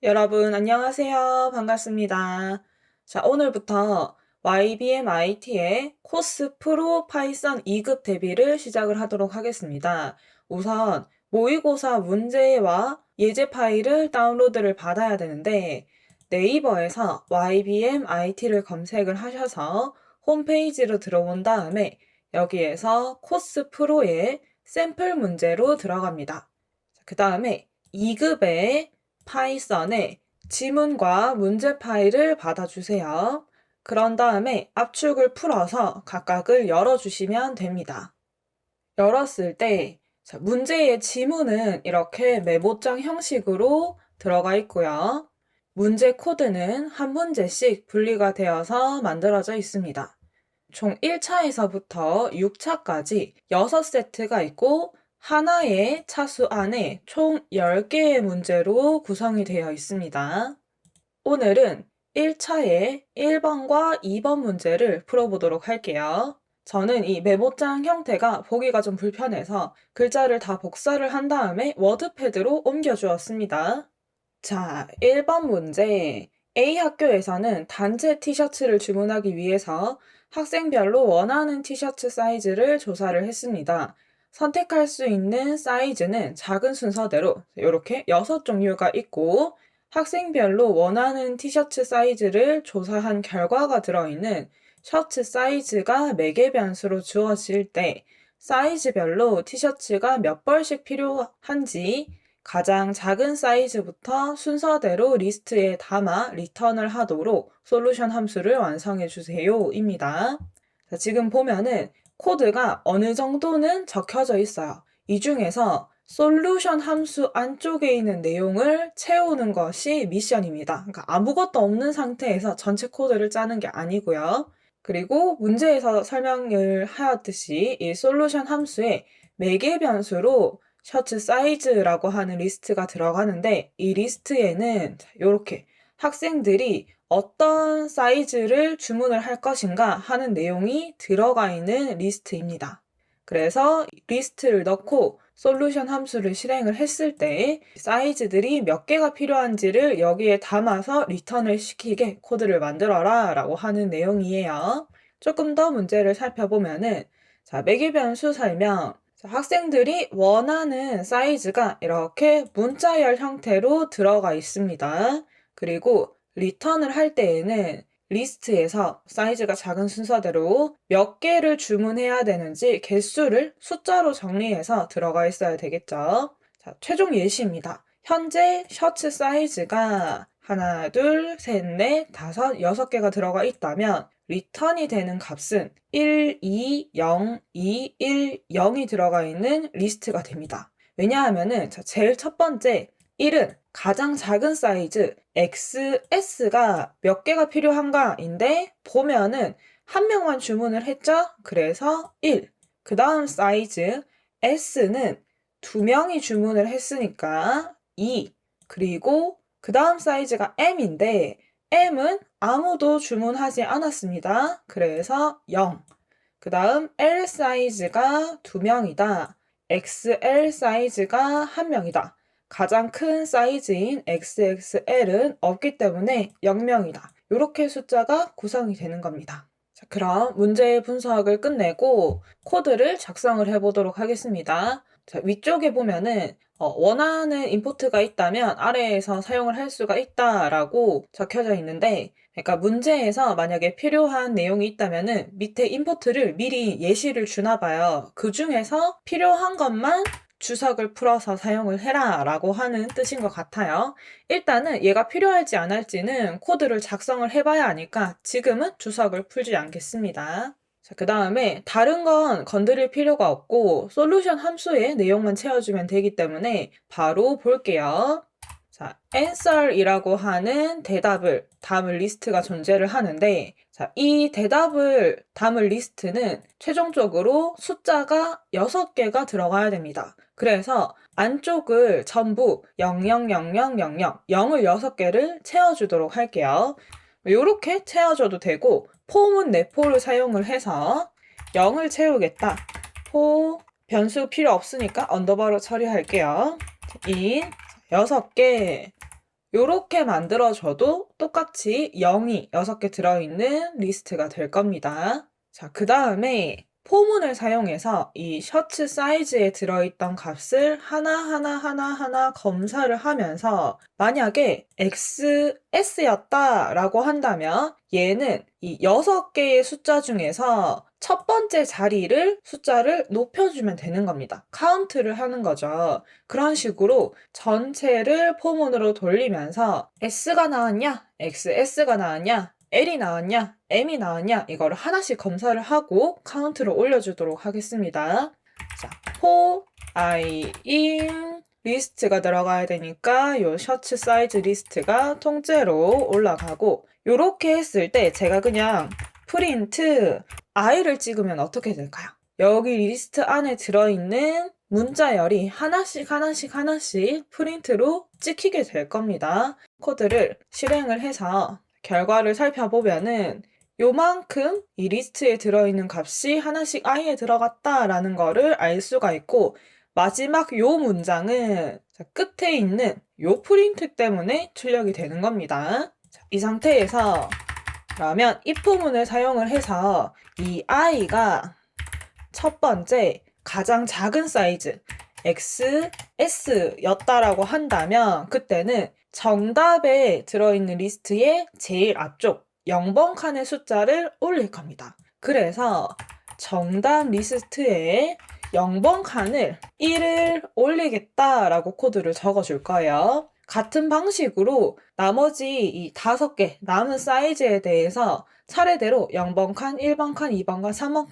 여러분, 안녕하세요. 반갑습니다. 자, 오늘부터 YBM IT의 코스 프로 파이썬 2급 대비를 시작을 하도록 하겠습니다. 우선 모의고사 문제와 예제 파일을 다운로드를 받아야 되는데 네이버에서 YBM IT를 검색을 하셔서 홈페이지로 들어온 다음에 여기에서 코스 프로의 샘플 문제로 들어갑니다. 그 다음에 2급의 파이썬에 지문과 문제 파일을 받아주세요. 그런 다음에 압축을 풀어서 각각을 열어주시면 됩니다. 열었을 때 문제의 지문은 이렇게 메모장 형식으로 들어가 있고요. 문제 코드는 한 문제씩 분리가 되어서 만들어져 있습니다. 총 1차에서부터 6차까지 6세트가 있고 하나의 차수 안에 총 10개의 문제로 구성이 되어 있습니다. 오늘은 1차의 1번과 2번 문제를 풀어보도록 할게요. 저는 이 메모장 형태가 보기가 좀 불편해서 글자를 다 복사를 한 다음에 워드패드로 옮겨주었습니다. 자, 1번 문제. A 학교에서는 단체 티셔츠를 주문하기 위해서 학생별로 원하는 티셔츠 사이즈를 조사를 했습니다. 선택할 수 있는 사이즈는 작은 순서대로 이렇게 6종류가 있고 학생별로 원하는 티셔츠 사이즈를 조사한 결과가 들어있는 셔츠 사이즈가 매개 변수로 주어질 때 사이즈별로 티셔츠가 몇 벌씩 필요한지 가장 작은 사이즈부터 순서대로 리스트에 담아 리턴을 하도록 솔루션 함수를 완성해 주세요 입니다. 자, 지금 보면은 코드가 어느 정도는 적혀져 있어요. 이 중에서 솔루션 함수 안쪽에 있는 내용을 채우는 것이 미션입니다. 그러니까 아무것도 없는 상태에서 전체 코드를 짜는 게 아니고요. 그리고 문제에서 설명을 하였듯이 이 솔루션 함수에 매개 변수로 셔츠 사이즈라고 하는 리스트가 들어가는데 이 리스트에는 이렇게 학생들이 어떤 사이즈를 주문을 할 것인가 하는 내용이 들어가 있는 리스트입니다. 그래서 리스트를 넣고 솔루션 함수를 실행을 했을 때 사이즈들이 몇 개가 필요한지를 여기에 담아서 리턴을 시키게 코드를 만들어라 라고 하는 내용이에요. 조금 더 문제를 살펴보면은 자, 매개 변수 설명. 학생들이 원하는 사이즈가 이렇게 문자열 형태로 들어가 있습니다. 그리고 리턴을 할 때에는 리스트에서 사이즈가 작은 순서대로 몇 개를 주문해야 되는지 개수를 숫자로 정리해서 들어가 있어야 되겠죠. 자, 최종 예시입니다. 현재 셔츠 사이즈가 하나, 둘, 셋, 넷, 다섯, 6개가 들어가 있다면 리턴이 되는 값은 1, 2, 0, 2, 1, 0이 들어가 있는 리스트가 됩니다. 왜냐하면은 제일 첫 번째 1은 가장 작은 사이즈 XS가 몇 개가 필요한가인데 보면은 한 명만 주문을 했죠? 그래서 1. 그 다음 사이즈 S는 2명이 주문을 했으니까 2. 그리고 그 다음 사이즈가 M인데 M은 아무도 주문하지 않았습니다. 그래서 0. 그 다음 L 사이즈가 2명이다. XL 사이즈가 1명이다. 가장 큰 사이즈인 XXL은 없기 때문에 0명이다. 이렇게 숫자가 구성이 되는 겁니다. 자, 그럼 문제의 분석을 끝내고 코드를 작성을 해보도록 하겠습니다. 자, 위쪽에 보면은 원하는 인포트가 있다면 아래에서 사용을 할 수가 있다라고 적혀져 있는데 그러니까 문제에서 만약에 필요한 내용이 있다면은 밑에 인포트를 미리 예시를 주나 봐요. 그 중에서 필요한 것만 주석을 풀어서 사용을 해라 라고 하는 뜻인 것 같아요. 일단은 얘가 필요할지 안 할지는 코드를 작성을 해봐야 하니까 지금은 주석을 풀지 않겠습니다. 자, 그 다음에 다른 건 건드릴 필요가 없고 솔루션 함수의 내용만 채워주면 되기 때문에 바로 볼게요. 자, answer이라고 하는 대답을 담을 리스트가 존재를 하는데 자, 이 대답을 담을 리스트는 최종적으로 숫자가 6개가 들어가야 됩니다. 그래서 안쪽을 전부 000000 0을 6개를 채워주도록 할게요. 이렇게 채워줘도 되고 폼은 내포를 사용을 해서 0을 채우겠다. 포 변수 필요 없으니까 언더바로 처리할게요. 인 6개 요렇게 만들어줘도 똑같이 0이 6개 들어있는 리스트가 될 겁니다. 자, 그 다음에 포문을 사용해서 이 셔츠 사이즈에 들어있던 값을 하나하나 검사를 하면서 만약에 XS였다라고 한다면 얘는 이 6개의 숫자 중에서 첫 번째 자리를 숫자를 높여주면 되는 겁니다. 카운트를 하는 거죠. 그런 식으로 전체를 포문으로 돌리면서 S가 나왔냐? XS가 나왔냐? L이 나왔냐? M이 나왔냐? 이거를 하나씩 검사를 하고 카운트를 올려주도록 하겠습니다. 자, for I in 리스트가 들어가야 되니까 요 셔츠 사이즈 리스트가 통째로 올라가고 요렇게 했을 때 제가 그냥 프린트 I를 찍으면 어떻게 될까요? 여기 리스트 안에 들어있는 문자열이 하나씩 프린트로 찍히게 될 겁니다. 코드를 실행을 해서 결과를 살펴보면은 요만큼 이 리스트에 들어있는 값이 하나씩 I에 들어갔다라는 거를 알 수가 있고 마지막 요 문장은 끝에 있는 요 프린트 때문에 출력이 되는 겁니다. 이 상태에서 그러면 if문을 사용을 해서 이 I가 첫 번째 가장 작은 사이즈 XS였다라고 한다면 그때는 정답에 들어있는 리스트의 제일 앞쪽 0번 칸의 숫자를 올릴 겁니다. 그래서 정답 리스트에 0번 칸을 1을 올리겠다라고 코드를 적어줄 거예요. 같은 방식으로 나머지 이 5개 남은 사이즈에 대해서 차례대로 0번 칸, 1번 칸, 2번 칸, 3번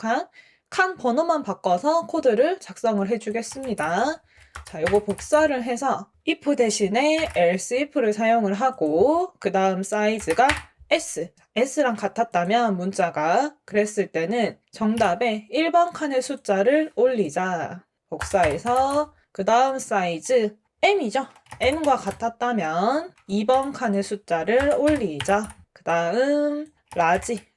칸 번호만 바꿔서 코드를 작성을 해주겠습니다. 자, 요거 복사를 해서 if 대신에 else if를 사용을 하고 그 다음 사이즈가 S랑 같았다면 문자가 그랬을 때는 정답에 1번 칸의 숫자를 올리자. 복사해서 그 다음 사이즈 M이죠. M과 같았다면 2번 칸의 숫자를 올리자. 그 다음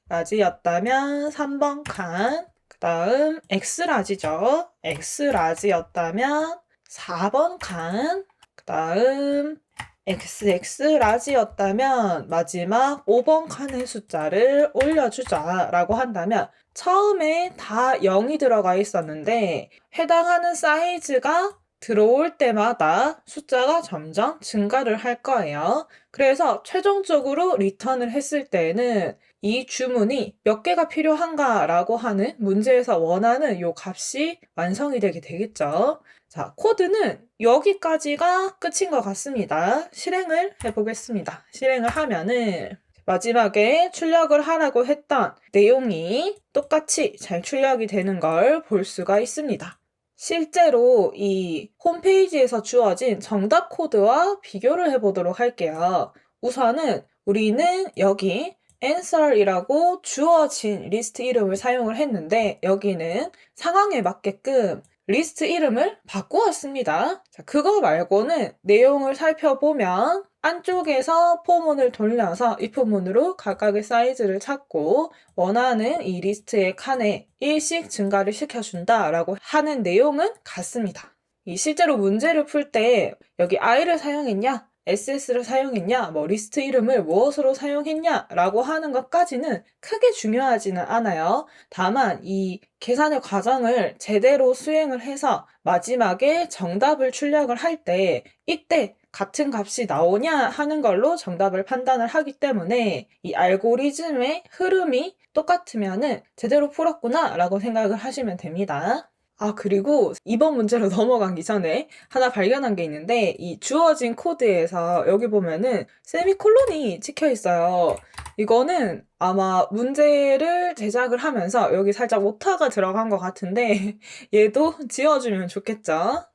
라지였다면 3번 칸. 그 다음 X라지죠. X라지였다면 4번 칸. 그 다음 XX라지였다면 마지막 5번 칸의 숫자를 올려주자 라고 한다면 처음에 다 0이 들어가 있었는데 해당하는 사이즈가 들어올 때마다 숫자가 점점 증가를 할 거예요. 그래서 최종적으로 리턴을 했을 때는 이 주문이 몇 개가 필요한가 라고 하는 문제에서 원하는 요 값이 완성이 되게 되겠죠. 자, 코드는 여기까지가 끝인 것 같습니다. 실행을 해보겠습니다. 실행을 하면은 마지막에 출력을 하라고 했던 내용이 똑같이 잘 출력이 되는 걸 볼 수가 있습니다. 실제로 이 홈페이지에서 주어진 정답 코드와 비교를 해보도록 할게요. 우선은 우리는 여기 answer이라고 주어진 리스트 이름을 사용을 했는데 여기는 상황에 맞게끔 리스트 이름을 바꾸었습니다. 자, 그거 말고는 내용을 살펴보면 안쪽에서 포문을 돌려서 if문으로 각각의 사이즈를 찾고 원하는 이 리스트의 칸에 1씩 증가를 시켜준다라고 하는 내용은 같습니다. 이 실제로 문제를 풀 때 여기 I를 사용했냐? SS를 사용했냐, 리스트 이름을 무엇으로 사용했냐 라고 하는 것까지는 크게 중요하지는 않아요. 다만 이 계산의 과정을 제대로 수행을 해서 마지막에 정답을 출력을 할 때 이때 같은 값이 나오냐 하는 걸로 정답을 판단을 하기 때문에 이 알고리즘의 흐름이 똑같으면은 제대로 풀었구나 라고 생각을 하시면 됩니다. 그리고 이번 문제로 넘어가기 전에 하나 발견한 게 있는데 이 주어진 코드에서 여기 보면은 세미콜론이 찍혀 있어요. 이거는 아마 문제를 제작을 하면서 여기 살짝 오타가 들어간 것 같은데 얘도 지워주면 좋겠죠?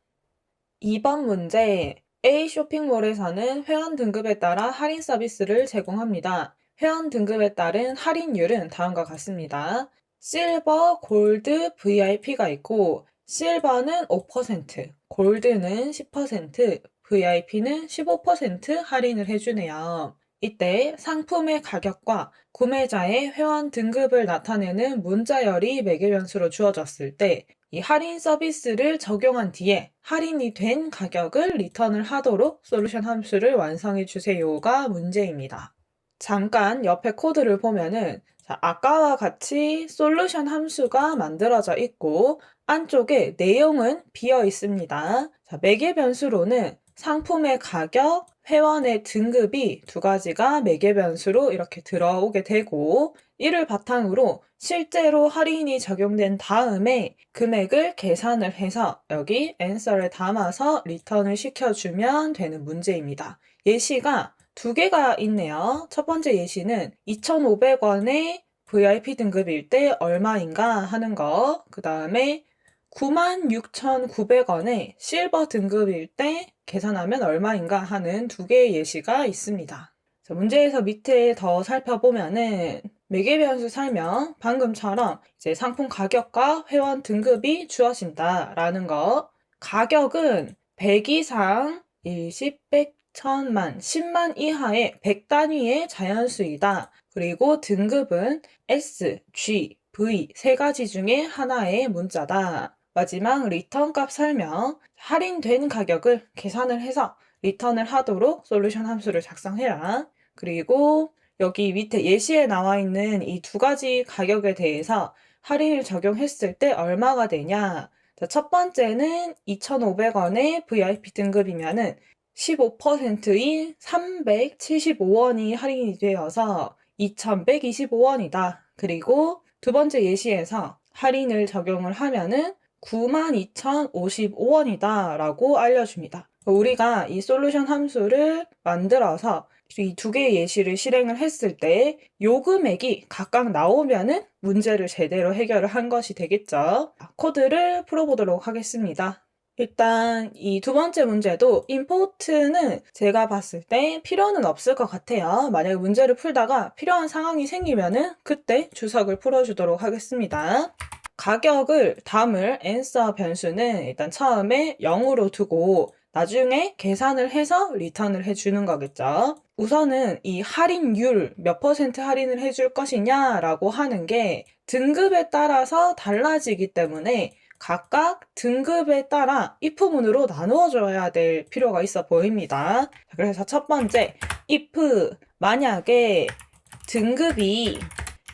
2번 문제 A 쇼핑몰에서는 회원 등급에 따라 할인 서비스를 제공합니다. 회원 등급에 따른 할인율은 다음과 같습니다. 실버, 골드, VIP가 있고 실버는 5%, 골드는 10%, VIP는 15% 할인을 해주네요. 이때 상품의 가격과 구매자의 회원 등급을 나타내는 문자열이 매개변수로 주어졌을 때 이 할인 서비스를 적용한 뒤에 할인이 된 가격을 리턴을 하도록 솔루션 함수를 완성해 주세요가 문제입니다. 잠깐 옆에 코드를 보면은 아까와 같이 솔루션 함수가 만들어져 있고 안쪽에 내용은 비어 있습니다. 매개 변수로는 상품의 가격, 회원의 등급이 두 가지가 매개 변수로 이렇게 들어오게 되고 이를 바탕으로 실제로 할인이 적용된 다음에 금액을 계산을 해서 여기 answer를 담아서 리턴을 시켜주면 되는 문제입니다. 예시가 두 개가 있네요. 첫 번째 예시는 2,500원의 VIP 등급일 때 얼마인가 하는 거, 그 다음에 96,900원의 실버 등급일 때 계산하면 얼마인가 하는 두 개의 예시가 있습니다. 문제에서 밑에 더 살펴보면은 매개 변수 설명, 방금처럼 이제 상품 가격과 회원 등급이 주어진다라는 거, 가격은 100 이상, 10, 100, 1000만, 10만 이하의 100단위의 자연수이다. 그리고 등급은 S, G, V 세 가지 중에 하나의 문자다. 마지막 리턴 값 설명, 할인된 가격을 계산을 해서 리턴을 하도록 솔루션 함수를 작성해라. 그리고 여기 밑에 예시에 나와 있는 이 두 가지 가격에 대해서 할인을 적용했을 때 얼마가 되냐. 첫 번째는 2,500원의 VIP 등급이면은 15%인 375원이 할인이 되어서 2,125원이다. 그리고 두 번째 예시에서 할인을 적용을 하면은 92,055원이다 라고 알려줍니다. 우리가 이 솔루션 함수를 만들어서 이 두 개의 예시를 실행을 했을 때 요 금액이 각각 나오면은 문제를 제대로 해결을 한 것이 되겠죠. 코드를 풀어보도록 하겠습니다. 일단 이 두 번째 문제도 임포트는 제가 봤을 때 필요는 없을 것 같아요. 만약에 문제를 풀다가 필요한 상황이 생기면은 그때 주석을 풀어주도록 하겠습니다. 가격을 담을 answer 변수는 일단 처음에 0으로 두고 나중에 계산을 해서 리턴을 해주는 거겠죠. 우선은 이 할인율 몇 퍼센트 할인을 해줄 것이냐라고 하는 게 등급에 따라서 달라지기 때문에 각각 등급에 따라 if문으로 나누어줘야 될 필요가 있어 보입니다. 그래서 첫 번째 if 만약에 등급이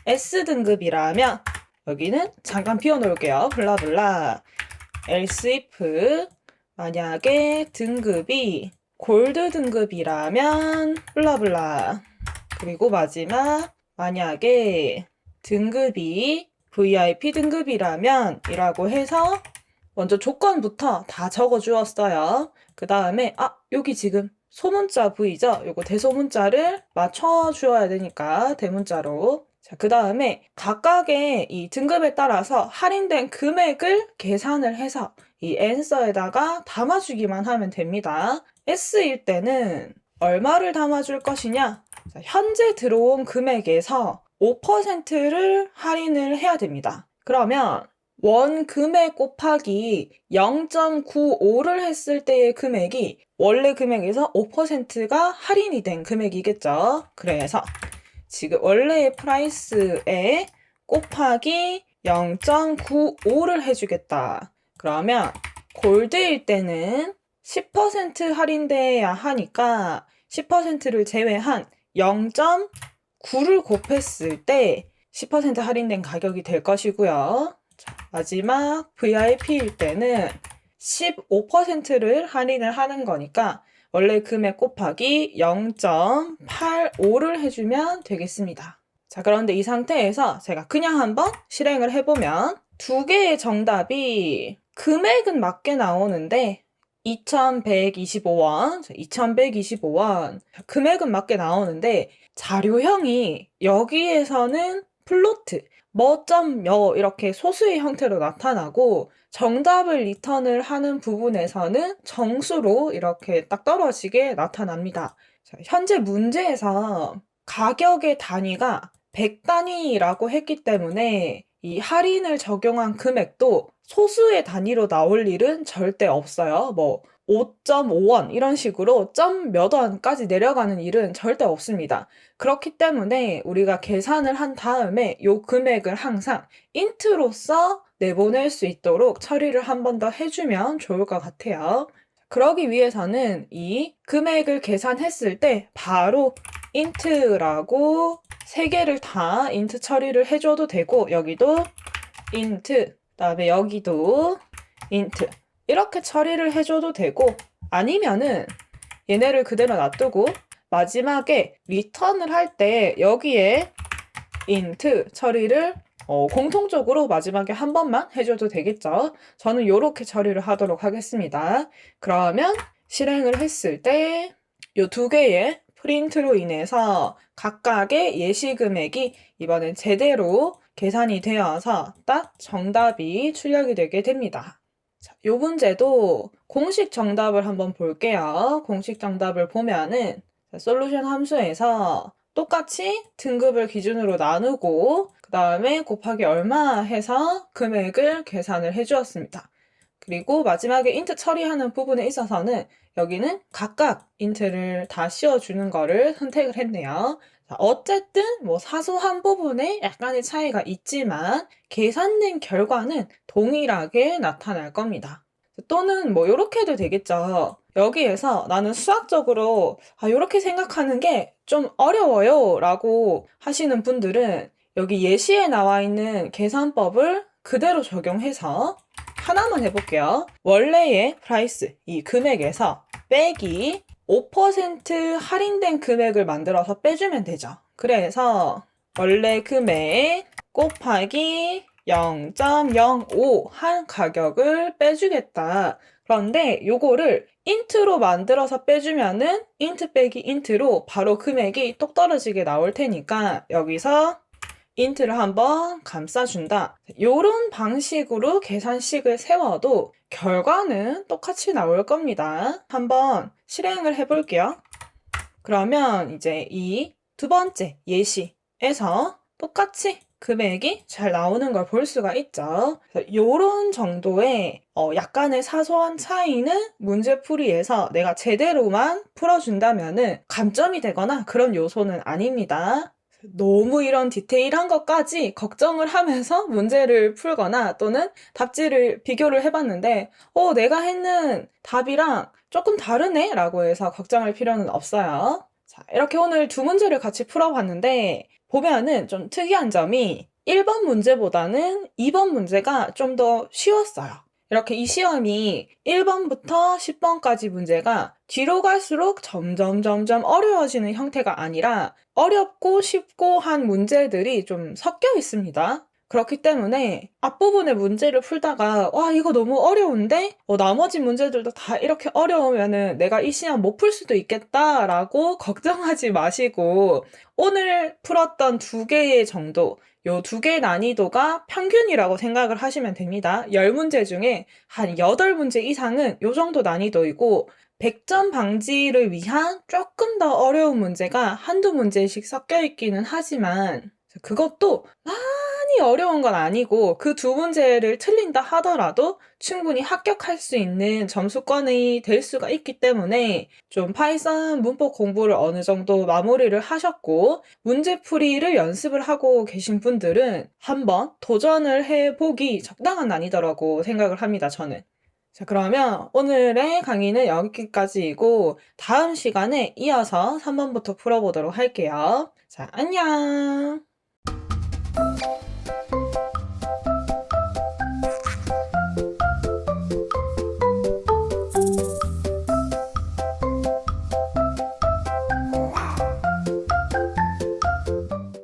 S등급이라면 여기는 잠깐 비워놓을게요. 블라블라 else if 만약에 등급이 골드 등급이라면 블라블라 그리고 마지막 만약에 등급이 VIP 등급이라면 이라고 해서 먼저 조건부터 다 적어 주었어요. 그 다음에 여기 지금 소문자 V죠? 요거 대소문자를 맞춰 주어야 되니까 대문자로 그 다음에 각각의 이 등급에 따라서 할인된 금액을 계산을 해서 이 answer에다가 담아주기만 하면 됩니다. S일 때는 얼마를 담아줄 것이냐? 현재 들어온 금액에서 5%를 할인을 해야 됩니다. 그러면 원 금액 곱하기 0.95를 했을 때의 금액이 원래 금액에서 5%가 할인이 된 금액이겠죠. 그래서 지금 원래의 프라이스에 곱하기 0.95를 해주겠다. 그러면 골드일 때는 10% 할인돼야 하니까 10%를 제외한 0.9를 곱했을 때 10% 할인된 가격이 될 것이고요. 마지막 VIP일 때는 15%를 할인을 하는 거니까 원래 금액 곱하기 0.85를 해주면 되겠습니다. 자, 그런데 이 상태에서 제가 그냥 한번 실행을 해보면 두 개의 정답이 금액은 맞게 나오는데 2,125원, 2,125원 금액은 맞게 나오는데 자료형이 여기에서는 플로트, 뭐.몇 이렇게 소수의 형태로 나타나고 정답을 리턴을 하는 부분에서는 정수로 이렇게 딱 떨어지게 나타납니다. 자, 현재 문제에서 가격의 단위가 100단위라고 했기 때문에 이 할인을 적용한 금액도 소수의 단위로 나올 일은 절대 없어요. 뭐 5.5원 이런 식으로 점 몇 원까지 내려가는 일은 절대 없습니다. 그렇기 때문에 우리가 계산을 한 다음에 이 금액을 항상 int로서 내보낼 수 있도록 처리를 한 번 더 해주면 좋을 것 같아요. 그러기 위해서는 이 금액을 계산했을 때 바로 int라고 세 개를 다 int 처리를 해줘도 되고, 여기도 int, 그다음에 여기도 int 이렇게 처리를 해줘도 되고, 아니면은 얘네를 그대로 놔두고 마지막에 리턴을 할 때 여기에 int 처리를 공통적으로 마지막에 한 번만 해줘도 되겠죠. 저는 이렇게 처리를 하도록 하겠습니다. 그러면 실행을 했을 때 이 두 개의 프린트로 인해서 각각의 예시 금액이 이번엔 제대로 계산이 되어서 딱 정답이 출력이 되게 됩니다. 자, 이 문제도 공식 정답을 한번 볼게요. 공식 정답을 보면은 솔루션 함수에서 똑같이 등급을 기준으로 나누고 그 다음에 곱하기 얼마 해서 금액을 계산을 해주었습니다. 그리고 마지막에 int 처리하는 부분에 있어서는 여기는 각각 int를 다 씌워주는 거를 선택을 했네요. 자, 어쨌든 뭐 사소한 부분에 약간의 차이가 있지만 계산된 결과는 동일하게 나타날 겁니다. 또는 뭐 이렇게 해도 되겠죠. 여기에서 나는 수학적으로 이렇게 생각하는 게 좀 어려워요 라고 하시는 분들은 여기 예시에 나와 있는 계산법을 그대로 적용해서 하나만 해볼게요. 원래의 프라이스, 이 금액에서 빼기 5% 할인된 금액을 만들어서 빼주면 되죠. 그래서 원래 금액 곱하기 0.05 한 가격을 빼주겠다. 그런데 요거를 int로 만들어서 빼주면은 int 빼기 int로 바로 금액이 똑 떨어지게 나올 테니까 여기서 int를 한번 감싸준다. 요런 방식으로 계산식을 세워도 결과는 똑같이 나올 겁니다. 한번 실행을 해볼게요. 그러면 이제 이 두 번째 예시에서 똑같이 금액이 잘 나오는 걸 볼 수가 있죠. 요런 정도의 약간의 사소한 차이는 문제풀이에서 내가 제대로만 풀어준다면은 감점이 되거나 그런 요소는 아닙니다. 너무 이런 디테일한 것까지 걱정을 하면서 문제를 풀거나 또는 답지를 비교를 해봤는데 내가 했는 답이랑 조금 다르네 라고 해서 걱정할 필요는 없어요. 자, 이렇게 오늘 두 문제를 같이 풀어봤는데 보면은 좀 특이한 점이 1번 문제보다는 2번 문제가 좀 더 쉬웠어요. 이렇게 이 시험이 1번부터 10번까지 문제가 뒤로 갈수록 점점 어려워지는 형태가 아니라 어렵고 쉽고 한 문제들이 좀 섞여 있습니다. 그렇기 때문에 앞부분의 문제를 풀다가 와 이거 너무 어려운데 나머지 문제들도 다 이렇게 어려우면은 내가 이 시험 못 풀 수도 있겠다라고 걱정하지 마시고 오늘 풀었던 두 개의 정도 요 두 개의 난이도가 평균이라고 생각을 하시면 됩니다. 10문제 중에 한 8문제 이상은 요 정도 난이도이고 100점 방지를 위한 조금 더 어려운 문제가 한두 문제씩 섞여 있기는 하지만 그것도 많이 어려운 건 아니고 그 두 문제를 틀린다 하더라도 충분히 합격할 수 있는 점수권이 될 수가 있기 때문에 좀 파이썬 문법 공부를 어느 정도 마무리를 하셨고 문제풀이를 연습을 하고 계신 분들은 한번 도전을 해보기 적당한 난이도라고 생각을 합니다, 저는. 자, 그러면 오늘의 강의는 여기까지이고 다음 시간에 이어서 3번부터 풀어보도록 할게요. 자, 안녕!